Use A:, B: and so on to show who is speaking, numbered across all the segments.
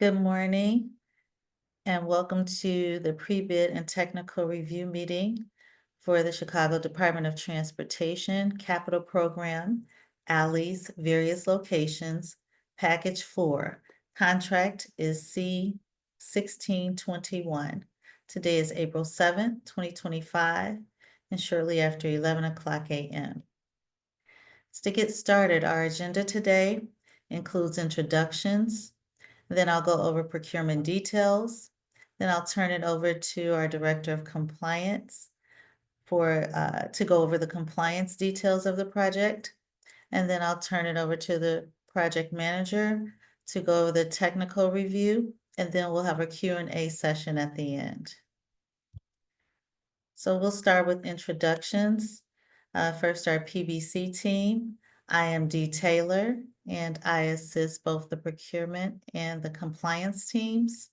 A: Good morning and welcome to the pre-bid and technical review meeting for the Chicago Department of Transportation Capital Program, Alleys, Various Locations, Package 4. Contract is C-1621. Today is April 7th, 2025, and shortly after 11 o'clock a.m. To get started, our agenda today includes introductions. Then I'll go over procurement details. Then I'll turn it over to our Director of Compliance to go over the compliance details of the project. And then I'll turn it over to the project manager to go over the technical review. And then we'll have a Q&A session at the end. So we'll start with introductions. First, our PBC team. I am Dee Taylor, and I assist both the procurement and the compliance teams.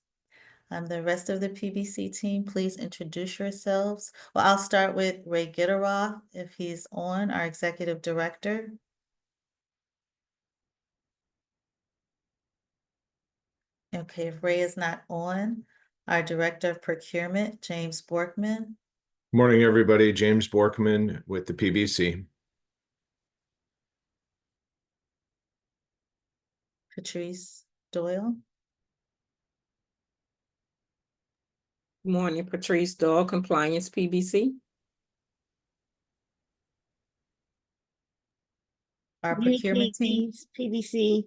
A: The rest of the PBC team, please introduce yourselves. Well, I'll start with Ray Gitteroff, if he's on, our Executive Director. Okay, if Ray is not on, our Director of Procurement, James Borkman.
B: Morning, everybody. James Borkman with the PBC.
A: Patrice Doyle.
C: Good morning, Patrice Doyle, Compliance PBC.
A: Our procurement team.
D: PBC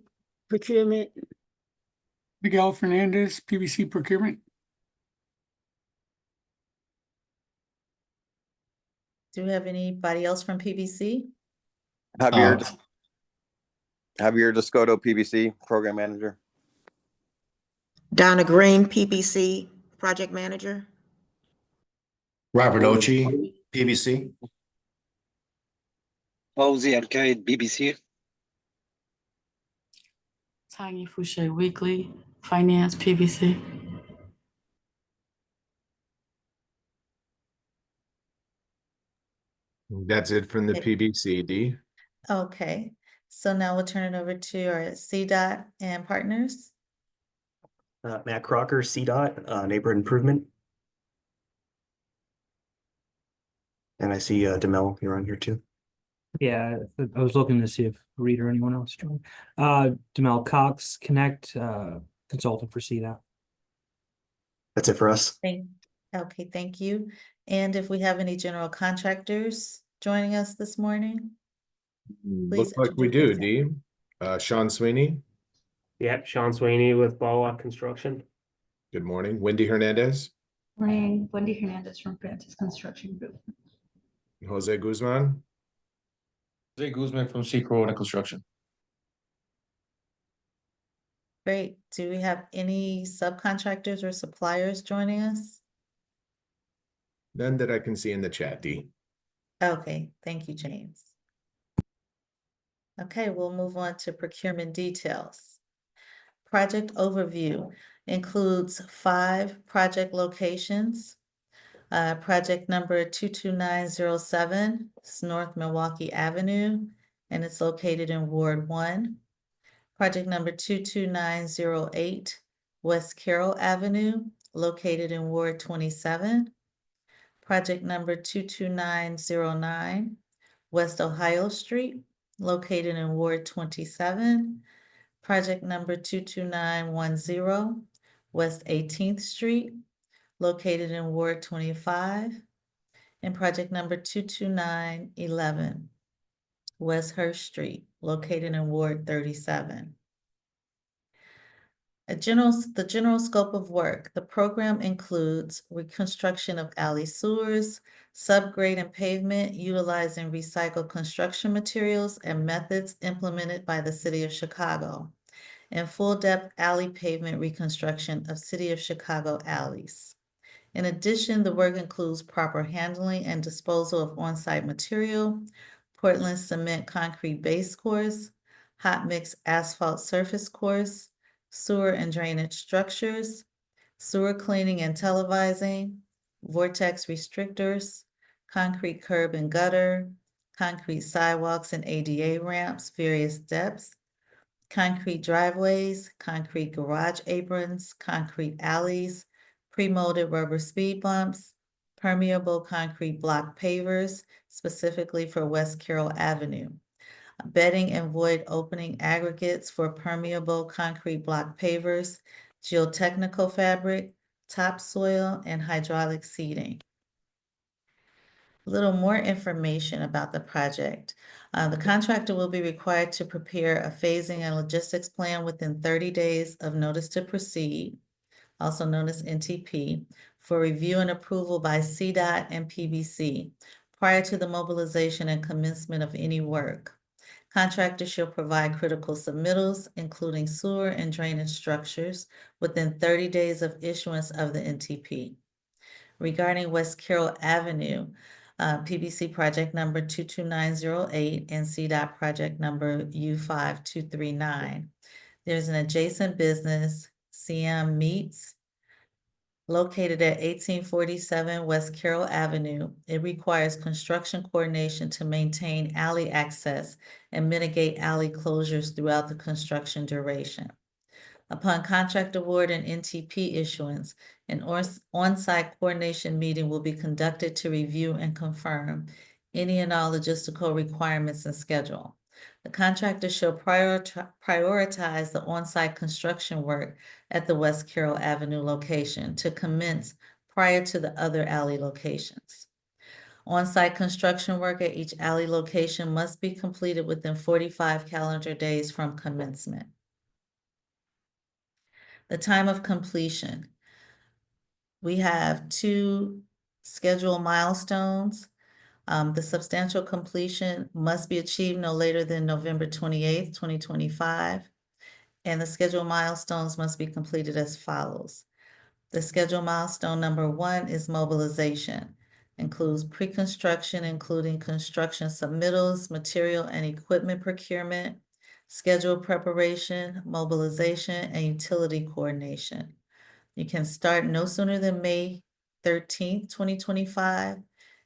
D: Procurement.
E: Miguel Fernandez, PBC Procurement.
A: Do we have anybody else from PBC?
F: Javier Descoto, PBC Program Manager.
D: Donna Green, PBC Project Manager.
G: Robert Ochi, PBC.
H: Fauzi Al-Qaid, BBC.
I: Tanya Fouché Weekly, Finance, PBC.
B: That's it from the PBC, Dee.
A: Okay, so now we'll turn it over to our CDOT and partners.
J: Matt Crocker, CDOT, Neighborhood Improvement. And I see DeMel, you're on here too.
K: Yeah, I was looking to see if Reed or anyone else joined. Demel Cox, Connect, consultant for CDOT.
J: That's it for us.
A: Okay, thank you. And if we have any general contractors joining us this morning?
B: Looks like we do, Dee. Sean Sweeney.
L: Yep, Sean Sweeney with Bawa Construction.
B: Good morning. Wendy Hernandez.
I: Morning, Wendy Hernandez from Francis Construction Group.
B: Jose Guzman.
G: Jose Guzman from Secret Road and Construction.
A: Great. Do we have any subcontractors or suppliers joining us?
B: None that I can see in the chat, Dee.
A: Okay, thank you, James. Okay, we'll move on to procurement details. Project overview includes 5 project locations. Project number 22907 is North Milwaukee Avenue, and it's located in Ward 1. Project number 22908 West Carroll Avenue, located in Ward 27. Project number 22909 West Ohio Street, located in Ward 27. Project number 22910 West 18th Street, located in Ward 25. And project number 22911 West Hurst Street, located in Ward 37. The general scope of work. The program includes reconstruction of alley sewers, subgrade and pavement utilizing recycled construction materials and methods implemented by the City of Chicago, and full-depth alley pavement reconstruction of City of Chicago alleys. In addition, the work includes proper handling and disposal of on-site material, Portland cement concrete base course, hot mix asphalt surface course, sewer and drainage structures, sewer cleaning and televising, vortex restrictors, concrete curb and gutter, concrete sidewalks and ADA ramps, various depths, concrete driveways, concrete garage aprons, concrete alleys, pre-molded rubber speed bumps, permeable concrete block pavers, specifically for West Carroll Avenue, bedding and void opening aggregates for permeable concrete block pavers, geotechnical fabric, topsoil, and hydraulic seeding. A little more information about the project. The contractor will be required to prepare a phasing and logistics plan within 30 days of notice to proceed, also known as NTP, for review and approval by CDOT and PBC prior to the mobilization and commencement of any work. Contractor shall provide critical submittals, including sewer and drainage structures, within 30 days of issuance of the NTP. Regarding West Carroll Avenue, PBC project number 22908 and CDOT project number U5239. There's an adjacent business, CM Meats, located at 1847 West Carroll Avenue. It requires construction coordination to maintain alley access and mitigate alley closures throughout the construction duration. Upon contract award and NTP issuance, an on-site coordination meeting will be conducted to review and confirm any and all logistical requirements and schedule. The contractor shall prioritize the on-site construction work at the West Carroll Avenue location to commence prior to the other alley locations. On-site construction work at each alley location must be completed within 45 calendar days from commencement. The time of completion. We have 2 scheduled milestones. The substantial completion must be achieved no later than November 28th, 2025. And the scheduled milestones must be completed as follows. The scheduled milestone number 1 is mobilization. Includes pre-construction, including construction submittals, material and equipment procurement, schedule preparation, mobilization, and utility coordination. You can start no sooner than May 13th, 2025,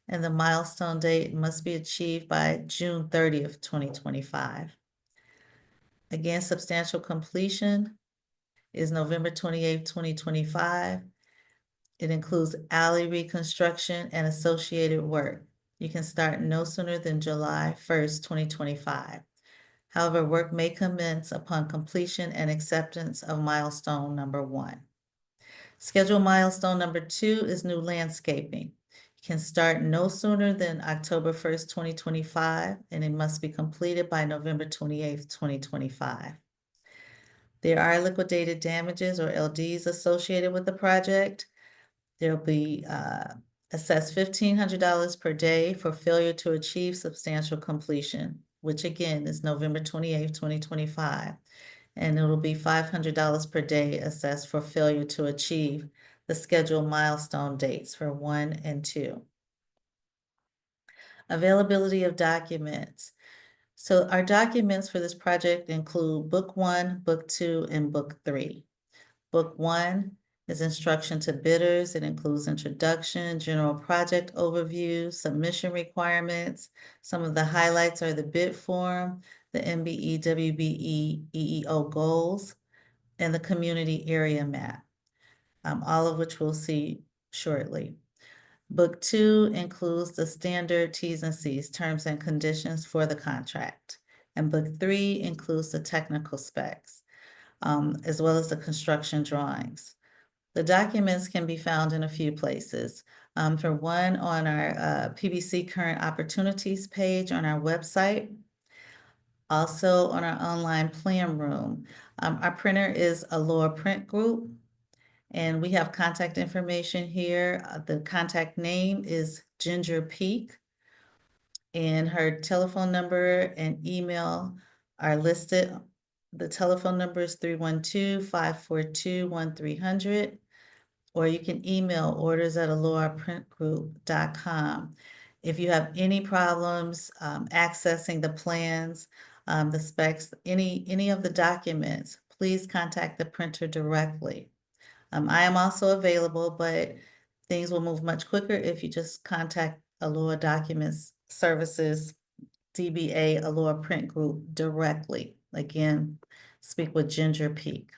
A: and the milestone date must be achieved by June 30th, 2025. Again, substantial completion is November 28th, 2025. It includes alley reconstruction and associated work. You can start no sooner than July 1st, 2025. However, work may commence upon completion and acceptance of milestone number 1. Schedule milestone number 2 is new landscaping. You can start no sooner than October 1st, 2025, and it must be completed by November 28th, 2025. There are liquidated damages or LDs associated with the project. There'll be assessed $1,500 per day for failure to achieve substantial completion, which again is November 28th, 2025. And it'll be $500 per day assessed for failure to achieve the scheduled milestone dates for 1 and 2. Availability of documents. So our documents for this project include Book 1, Book 2, and Book 3. Book 1 is instruction to bidders. It includes introduction, general project overview, submission requirements. Some of the highlights are the bid form, the MBE, WBE, EEO goals, and the community area map, all of which we'll see shortly. Book 2 includes the standard T's and C's, terms and conditions for the contract. And Book 3 includes the technical specs, as well as the construction drawings. The documents can be found in a few places. For one, on our PBC Current Opportunities page on our website, also on our online plan room. Our printer is Allure Print Group, and we have contact information here. The contact name is Ginger Peak, and her telephone number and email are listed. The telephone number is 312-542-1300. Or you can email orders@allureprintgroup.com. If you have any problems accessing the plans, the specs, any of the documents, please contact the printer directly. I am also available, but things will move much quicker if you just contact Allure Documents Services, DBA Allure Print Group directly. Again, speak with Ginger Peak.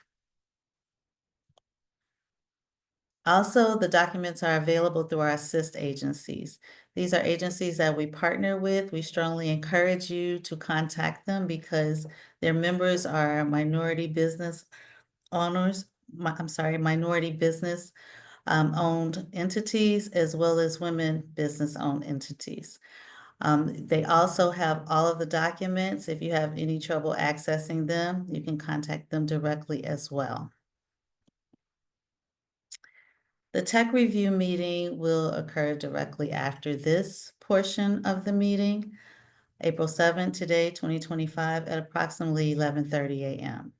A: Also, the documents are available through our assist agencies. These are agencies that we partner with. We strongly encourage you to contact them because their members are minority business owners, minority business owned entities, as well as women business owned entities. They also have all of the documents. If you have any trouble accessing them, you can contact them directly as well. The tech review meeting will occur directly after this portion of the meeting, April 7th, today, 2025, at approximately 11:30 a.m.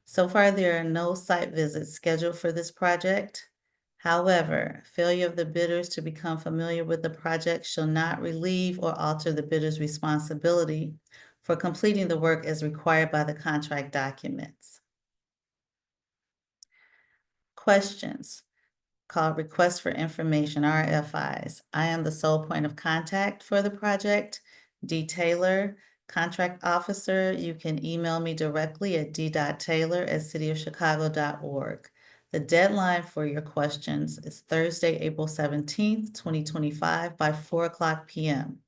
A: So far, there are no site visits scheduled for this project. However, failure of the bidders to become familiar with the project shall not relieve or alter the bidder's responsibility for completing the work as required by the contract documents. Questions? Called Request for Information, RFIs. I am the sole point of contact for the project. D. Taylor, Contract Officer. You can email me directly at d.taylor@cityofchicago.org. The deadline for your questions is Thursday, April 17th, 2025 by 4:00 p.m.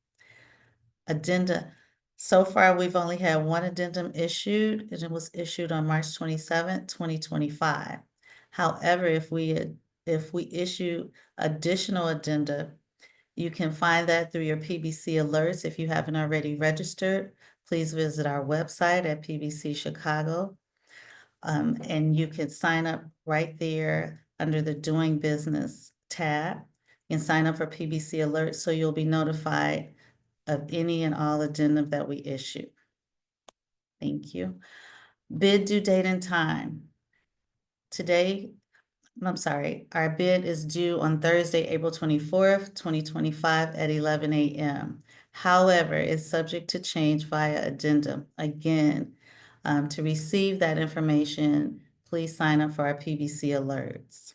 A: Addenda. So far, we've only had one addendum issued, and it was issued on March 27th, 2025. However, if we issue additional addenda, you can find that through your PBC alerts. If you haven't already registered, please visit our website at PBC Chicago. And you can sign up right there under the Doing Business tab. You can sign up for PBC alerts so you'll be notified of any and all addendum that we issue. Thank you. Bid due date and time. Our bid is due on Thursday, April 24th, 2025 at 11 a.m. However, it's subject to change via addendum. Again, to receive that information, please sign up for our PBC alerts.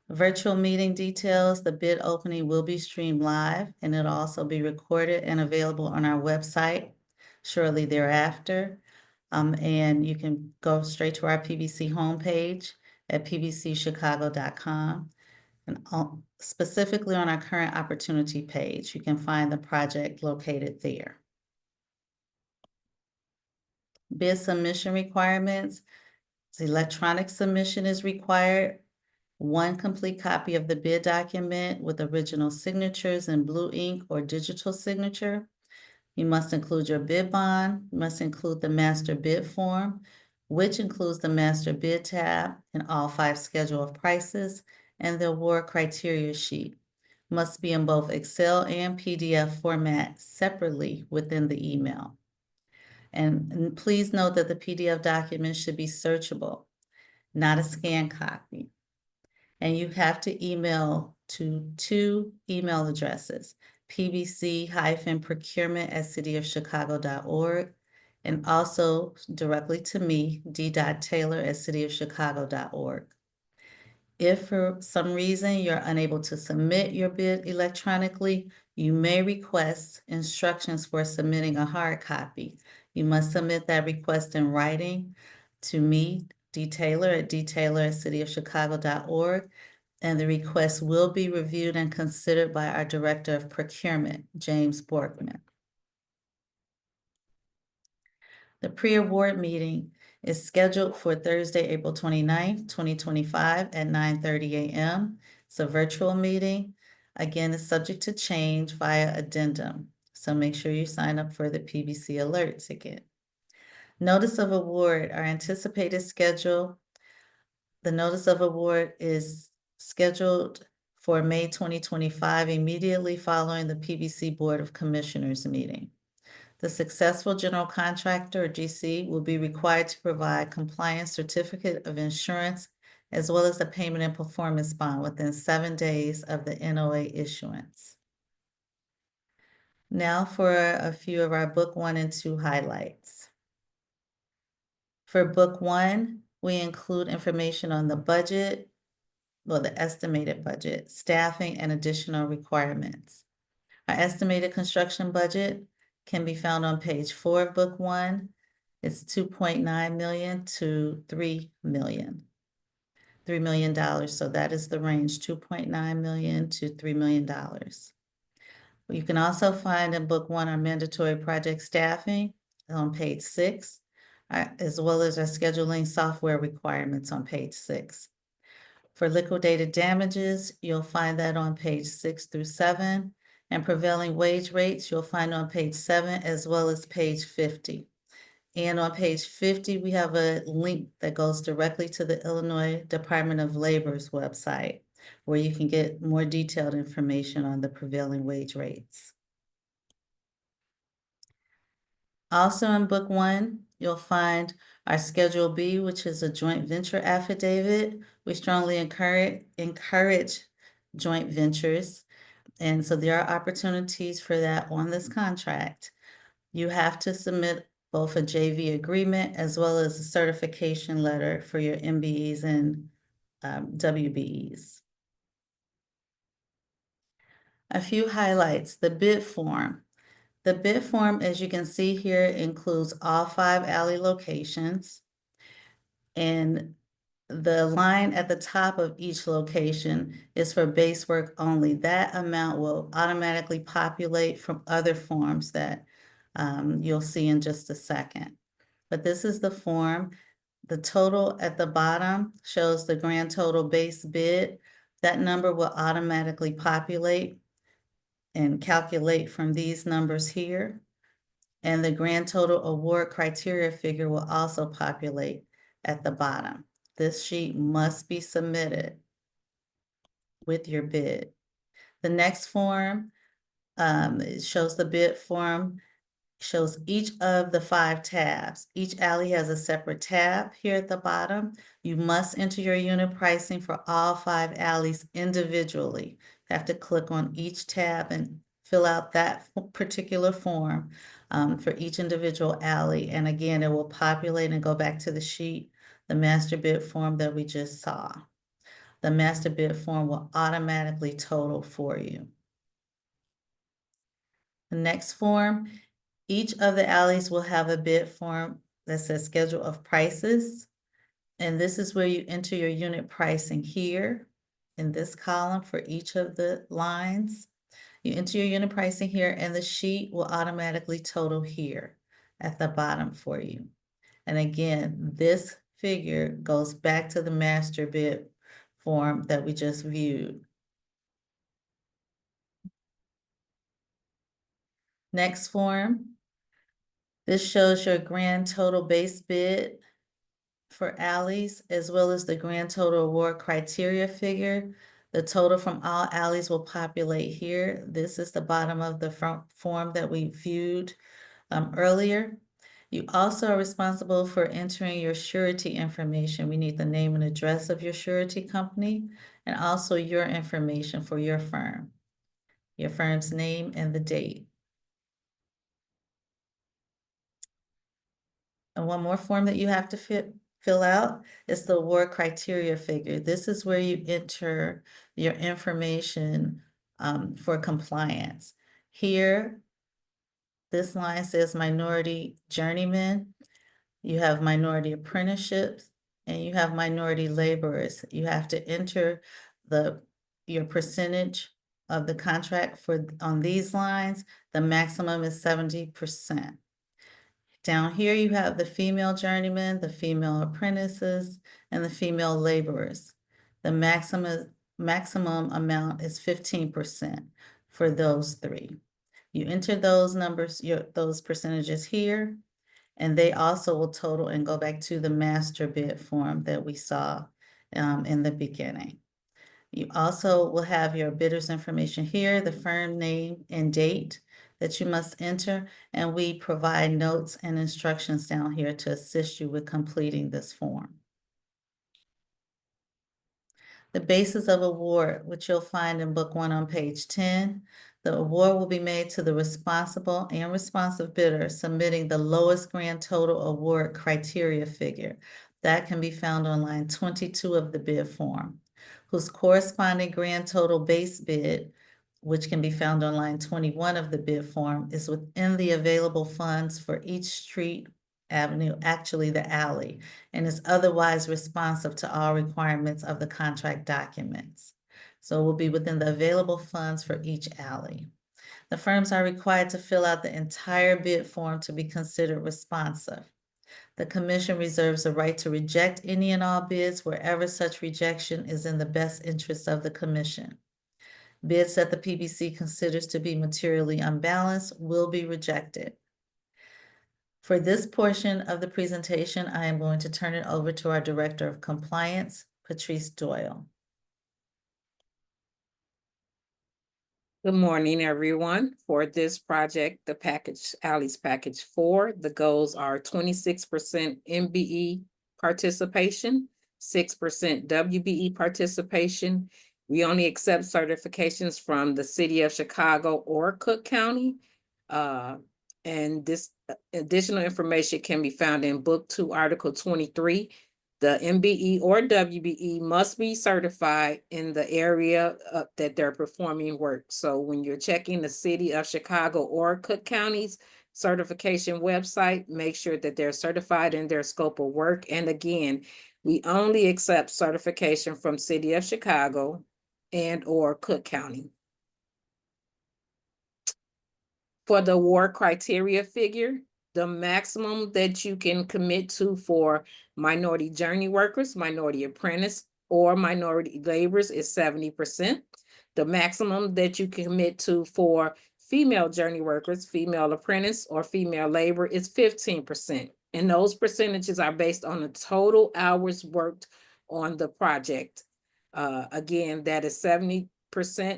A: Virtual meeting details. The bid opening will be streamed live, and it'll also be recorded and available on our website shortly thereafter. And you can go straight to our PBC homepage at pbcchicago.com. And specifically on our current opportunity page, you can find the project located there. Bid submission requirements. The electronic submission is required. One complete copy of the bid document with original signatures in blue ink or digital signature. You must include your bid bond. You must include the master bid form, which includes the master bid tab and all 5 schedule of prices, and the award criteria sheet. Must be in both Excel and PDF format separately within the email. And please note that the PDF document should be searchable, not a scanned copy. And you have to email to 2 email addresses, pbc-procurement@cityofchicago.org, and also directly to me, d.taylor@cityofchicago.org. If for some reason you're unable to submit your bid electronically, you may request instructions for submitting a hard copy. You must submit that request in writing to me, D. Taylor at dtaylor@cityofchicago.org, and the request will be reviewed and considered by our Director of Procurement, James Borkman. The pre-award meeting is scheduled for Thursday, April 29th, 2025 at 9:30 a.m. It's a virtual meeting. Again, it's subject to change via addendum. So make sure you sign up for the PBC alerts again. Notice of award, our anticipated schedule. The notice of award is scheduled for May 2025, immediately following the PBC Board of Commissioners meeting. The successful general contractor, or GC, will be required to provide compliance certificate of insurance as well as the payment and performance bond within 7 days of the NOA issuance. Now for a few of our Book 1 and 2 highlights. For Book 1, we include information on the budget, the estimated budget, staffing, and additional requirements. Our estimated construction budget can be found on page 4 of Book 1. It's 2.9 million to 3 million. $3 million, so that is the range, 2.9 million to $3 million. You can also find in book 1 our mandatory project staffing on page 6, as well as our scheduling software requirements on page 6. For liquidated damages, you'll find that on page 6 through 7, and prevailing wage rates you'll find on page 7 as well as page 50. And on page 50, we have a link that goes directly to the Illinois Department of Labor's website, where you can get more detailed information on the prevailing wage rates. Also in book 1, you'll find our Schedule B, which is a joint venture affidavit. We strongly encourage joint ventures. And so there are opportunities for that on this contract. You have to submit both a JV agreement as well as a certification letter for your MBEs and WBEs. A few highlights, the bid form. The bid form, as you can see here, includes all 5 alley locations. And the line at the top of each location is for base work only. That amount will automatically populate from other forms that you'll see in just a second. But this is the form. The total at the bottom shows the grand total base bid. That number will automatically populate and calculate from these numbers here. And the grand total award criteria figure will also populate at the bottom. This sheet must be submitted with your bid. The next form it shows the bid form, shows each of the 5 tabs. Each alley has a separate tab here at the bottom. You must enter your unit pricing for all 5 alleys individually. You have to click on each tab and fill out that particular form for each individual alley. And again, it will populate and go back to the sheet, the master bid form that we just saw. The master bid form will automatically total for you. The next form, each of the alleys will have a bid form that says schedule of prices. And this is where you enter your unit pricing here in this column for each of the lines. You enter your unit pricing here and the sheet will automatically total here at the bottom for you. And again, this figure goes back to the master bid form that we just viewed. Next form. This shows your grand total base bid for alleys, as well as the grand total award criteria figure. The total from all alleys will populate here. This is the bottom of the front form that we viewed earlier. You also are responsible for entering your surety information. We need the name and address of your surety company, and also your information for your firm's name and the date. And one more form that you have to fill out is the award criteria figure. This is where you enter your information for compliance. Here, this line says minority journeyman. You have minority apprenticeships and you have minority laborers. You have to enter your percentage of the contract on these lines. The maximum is 70%. Down here, you have the female journeymen, the female apprentices, and the female laborers. The maximum amount is 15% for those 3. You enter those numbers, those percentages here, and they also will total and go back to the master bid form that we saw in the beginning. You also will have your bidder's information here, the firm name and date that you must enter, and we provide notes and instructions down here to assist you with completing this form. The basis of award, which you'll find in book 1 on page 10. The award will be made to the responsible and responsive bidder submitting the lowest grand total award criteria figure. That can be found on line 22 of the bid form, whose corresponding grand total base bid, which can be found on line 21 of the bid form, is within the available funds for each street Avenue, actually the alley, and is otherwise responsive to all requirements of the contract documents. So it will be within the available funds for each alley. The firms are required to fill out the entire bid form to be considered responsive. The commission reserves the right to reject any and all bids wherever such rejection is in the best interest of the commission. Bids that the PBC considers to be materially unbalanced will be rejected. For this portion of the presentation, I am going to turn it over to our Director of Compliance, Patrice Doyle.
C: Good morning, everyone. For this project, the package, Alley's Package 4, the goals are 26% MBE participation, 6% WBE participation. We only accept certifications from the City of Chicago or Cook County. And this additional information can be found in Book 2, Article 23. The MBE or WBE must be certified in the area that they're performing work. So when you're checking the City of Chicago or Cook County's certification website, make sure that they're certified in their scope of work. And again, we only accept certification from City of Chicago and or Cook County. For the award criteria figure, the maximum that you can commit to for minority journey workers, minority apprentice, or minority laborers is 70%. The maximum that you can commit to for female journey workers, female apprentice, or female labor is 15%. And those percentages are based on the total hours worked on the project. Again, that is 70%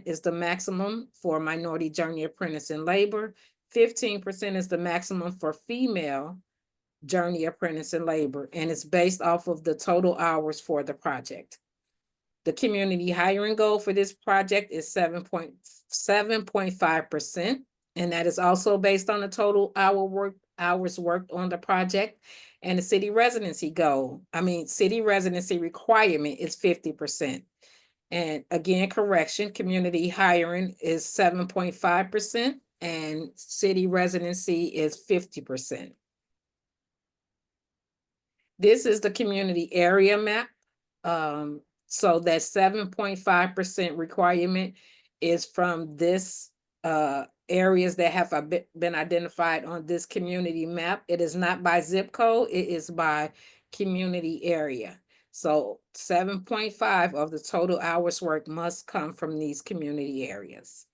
C: is the maximum for minority journey apprentice and labor. 15% is the maximum for female journey apprentice and labor, and it's based off of the total hours for the project. The community hiring goal for this project is 7.5%, and that is also based on the total hours worked on the project. And the city residency requirement is 50%. And again, correction, community hiring is 7.5% and city residency is 50%. This is the community area map. So that 7.5% requirement is from this areas that have been identified on this community map. It is not by zip code, it is by community area. So 7.5 of the total hours worked must come from these community areas.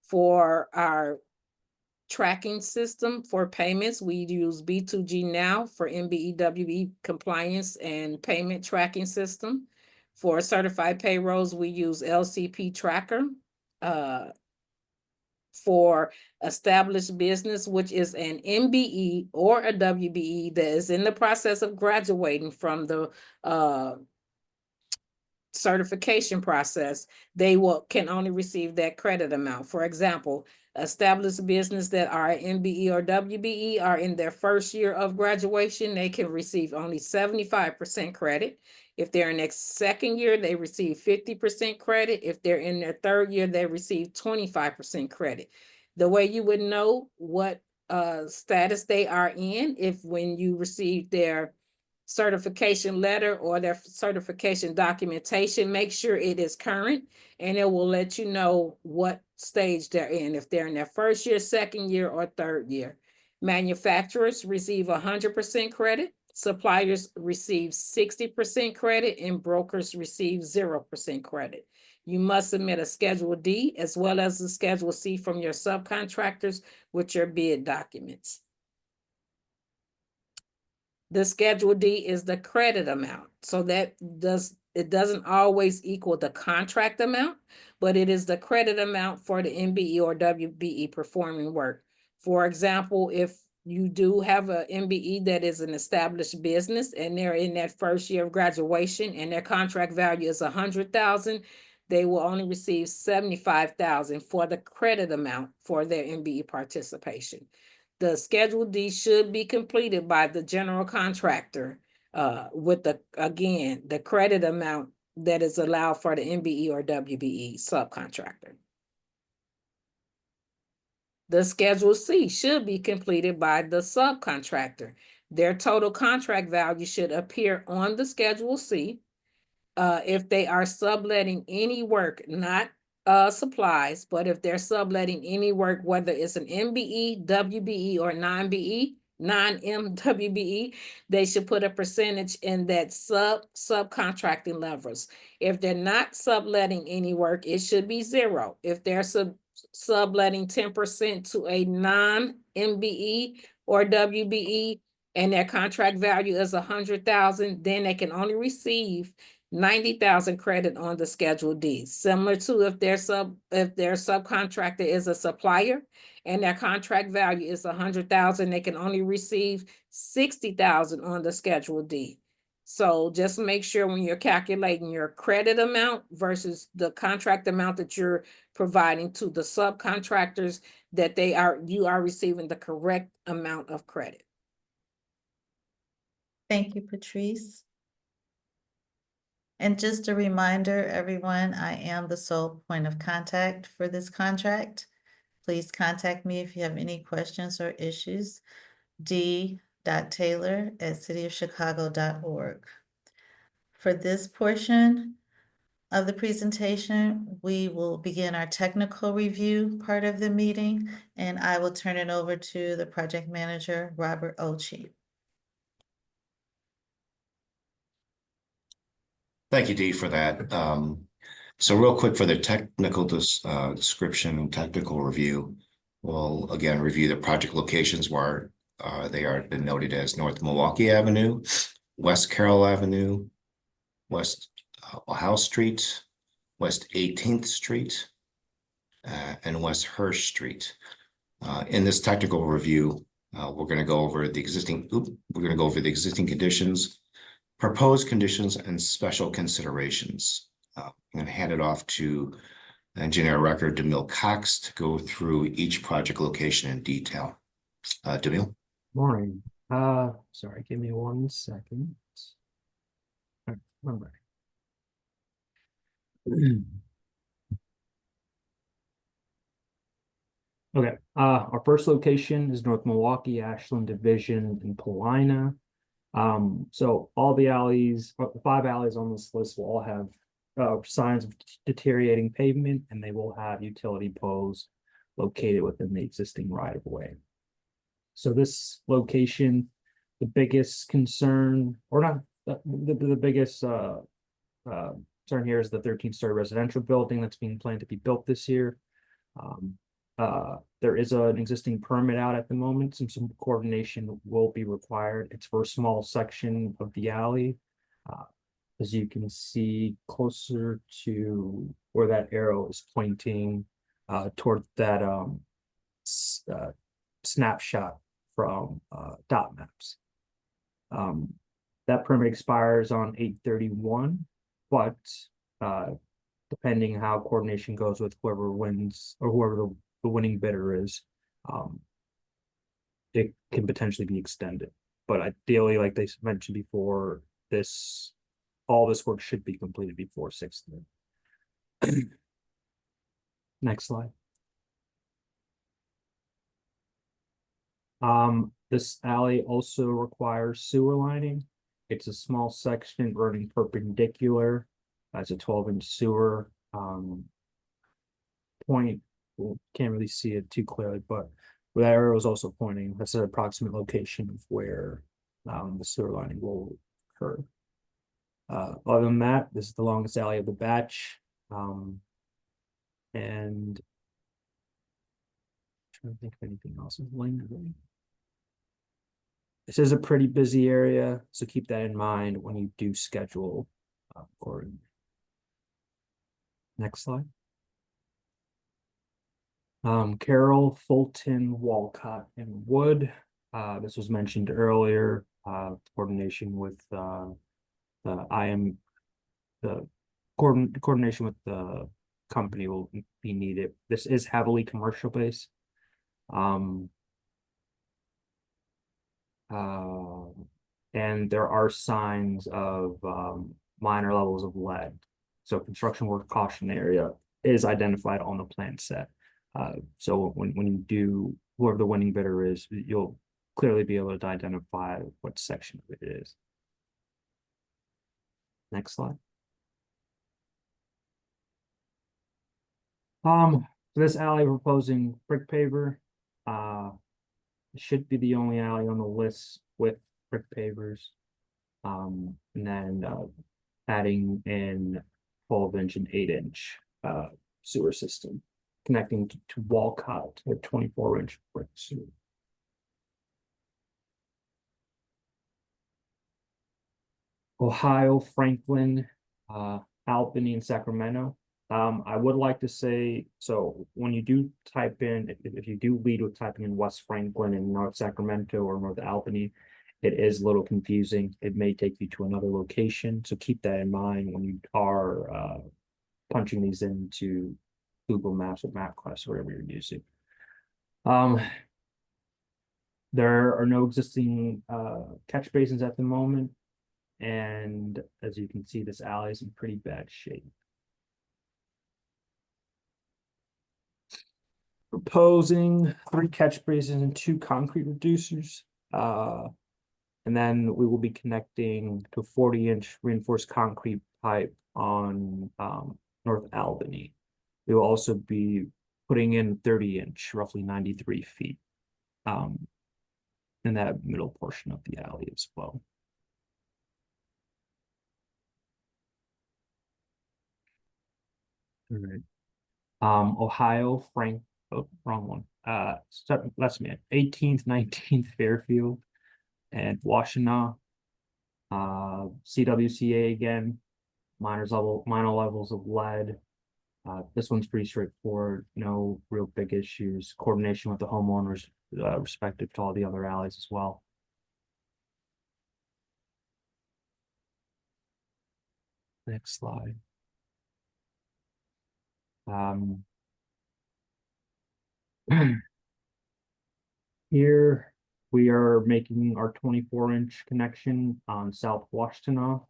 C: For our tracking system for payments, we use B2G Now for MBEWE compliance and payment tracking system. For certified payrolls, we use LCP Tracker. For established business, which is an MBE or a WBE that is in the process of graduating from the certification process, they can only receive that credit amount. For example, established business that are MBE or WBE are in their first year of graduation, they can receive only 75% credit. If they're in their second year, they receive 50% credit. If they're in their third year, they receive 25% credit. The way you would know what status they are in, if when you receive their certification letter or their certification documentation, make sure it is current, and it will let you know what stage they're in, if they're in their first year, second year, or third year. Manufacturers receive 100% credit, suppliers receive 60% credit, and brokers receive 0% credit. You must submit a Schedule D as well as a Schedule C from your subcontractors with your bid documents. The Schedule D is the credit amount. So it doesn't always equal the contract amount, but it is the credit amount for the MBE or WBE performing work. For example, if you do have an MBE that is an established business and they're in that first year of graduation and their contract value is $100,000, they will only receive $75,000 for the credit amount for their MBE participation. The Schedule D should be completed by the general contractor with the credit amount that is allowed for the MBE or WBE subcontractor. The Schedule C should be completed by the subcontractor. Their total contract value should appear on the Schedule C. If they are subletting any work, not supplies, but if they're subletting any work, whether it's an MBE, WBE, or non-BE, non-MWBE, they should put a percentage in that subcontracting levels. If they're not subletting any work, it should be 0. If they're subletting 10% to a non-MBE or WBE, and their contract value is 100,000, then they can only receive 90,000 credit on the Schedule D. Similar to if their subcontractor is a supplier and their contract value is 100,000, they can only receive 60,000 on the Schedule D. So just make sure when you're calculating your credit amount versus the contract amount that you're providing to the subcontractors, that you are receiving the correct amount of credit.
A: Thank you, Patrice. And just a reminder, everyone, I am the sole point of contact for this contract. Please contact me if you have any questions or issues. d.taylor@cityofchicago.org. For this portion of the presentation, we will begin our technical review part of the meeting, and I will turn it over to the project manager, Robert Ochi.
M: Thank you, Dee, for that. So real quick for the technical description and technical review, we'll again review the project locations where they are been noted as North Milwaukee Avenue, West Carroll Avenue, West Ohio Street, West 18th Street, and West Hirsch Street. In this technical review, we're going to go over the existing conditions, proposed conditions, and special considerations. I'm going to hand it off to Engineer Record DeMille Cox to go through each project location in detail. DeMille.
K: Morning. Sorry, give me 1 second. All right, I'm ready. Okay, our first location is North Milwaukee, Ashland Division, and Paulina. So all the alleys, the 5 alleys on this list will all have signs of deteriorating pavement, and they will have utility poles located within the existing right of way. So this location, the biggest concern, or not the biggest concern here, is the 13-story residential building that's being planned to be built this year. There is an existing permit out at the moment, and some coordination will be required. It's for a small section of the alley. As you can see closer to where that arrow is pointing toward that snapshot from dot maps. That permit expires on 8/31, but depending how coordination goes with whoever wins or whoever the winning bidder is, it can potentially be extended. But ideally, like they mentioned before, all this work should be completed before 6/30. Next slide. This alley also requires sewer lining. It's a small section running perpendicular. That's a 12-inch sewer. Point, well, can't really see it too clearly, but where that arrow is also pointing, that's an approximate location of where the sewer lining will occur. Other than that, this is the longest alley of the batch. And I'm trying to think of anything else is lingering. This is a pretty busy area, so keep that in mind when you do schedule recording. Next slide. Carroll, Fulton, Walcott, and Wood. This was mentioned earlier. Coordination with the coordination with the company will be needed. This is heavily commercial based. And there are signs of minor levels of lead. So construction work caution area is identified on the plan set. So when you do, whoever the winning bidder is, you'll clearly be able to identify what section of it is. Next slide. For this alley, we're proposing brick paver. It should be the only alley on the list with brick pavers. And then adding in 12-inch and 8-inch sewer system connecting to Walcott with 24-inch brick sewer. Ohio, Franklin, Albany, and Sacramento. I would like to say, so when you do type in, if you do lead with typing in West Franklin and North Sacramento or North Albany, it is a little confusing. It may take you to another location. So keep that in mind when you are punching these into Google Maps or MapQuest or whatever you're using. There are no existing catch basins at the moment. And as you can see, this alley is in pretty bad shape. Proposing 3 catch basins and 2 concrete reducers. And then we will be connecting to 40-inch reinforced concrete pipe on North Albany. We will also be putting in 30-inch, roughly 93 feet, in that middle portion of the alley as well. All right. Ohio, oh, wrong one. That's me. 18th, 19th Fairfield, and Washtenaw. CWCA again. Minor levels of lead. This one's pretty straightforward. No real big issues. Coordination with the homeowners, respective to all the other alleys as well. Next slide. Here we are making our 24-inch connection on South Washtenaw.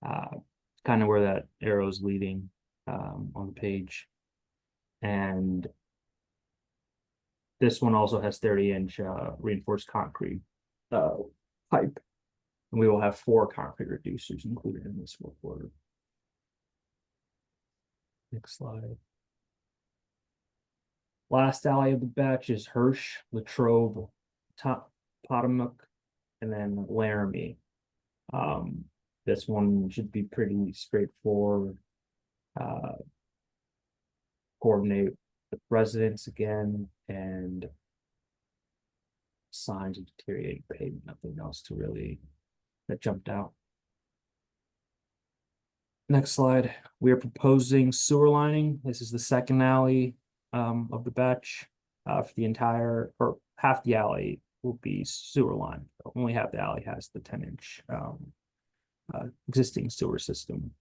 K: Kind of where that arrow is leading on the page. And this one also has 30-inch reinforced concrete pipe. And we will have 4 concrete reducers included in this work order. Next slide. Last alley of the batch is Hirsch, Latrobe, Potomac, and then Laramie. This one should be pretty straightforward. Coordinate with residents again and signs of deteriorating pavement, nothing else to really that jumped out. Next slide. We are proposing sewer lining. This is the second alley of the batch. For the entire or half the alley will be sewer line. Only half the alley has the 10-inch existing sewer system.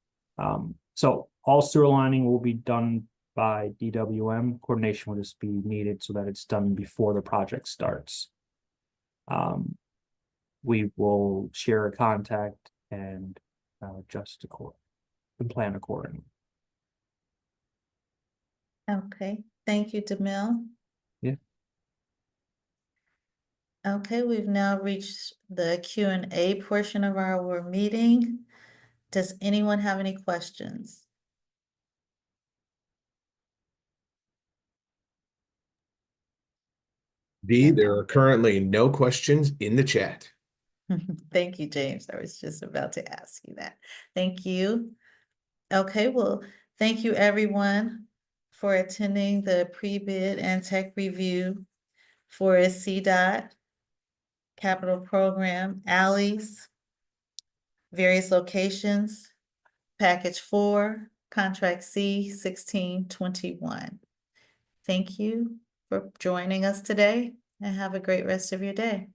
K: So all sewer lining will be done by DWM. Coordination will just be needed so that it's done before the project starts. We will share a contact and adjust and plan accordingly.
A: Okay, thank you, Demille.
K: Yeah.
A: Okay, we've now reached the Q&A portion of our meeting. Does anyone have any questions?
B: D, there are currently no questions in the chat.
A: Thank you, James. I was just about to ask you that. Thank you. Okay, well, thank you everyone for attending the pre-bid and tech review for a CDOT capital program, alleys, various locations, package 4, contract C 1621. Thank you for joining us today and have a great rest of your day.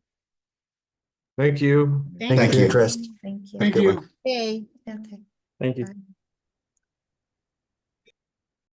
B: Thank you.
J: Thank you for your interest.
A: Thank you.
E: Thank you.
D: Okay.
A: Okay.
K: Thank you.
A: Bye.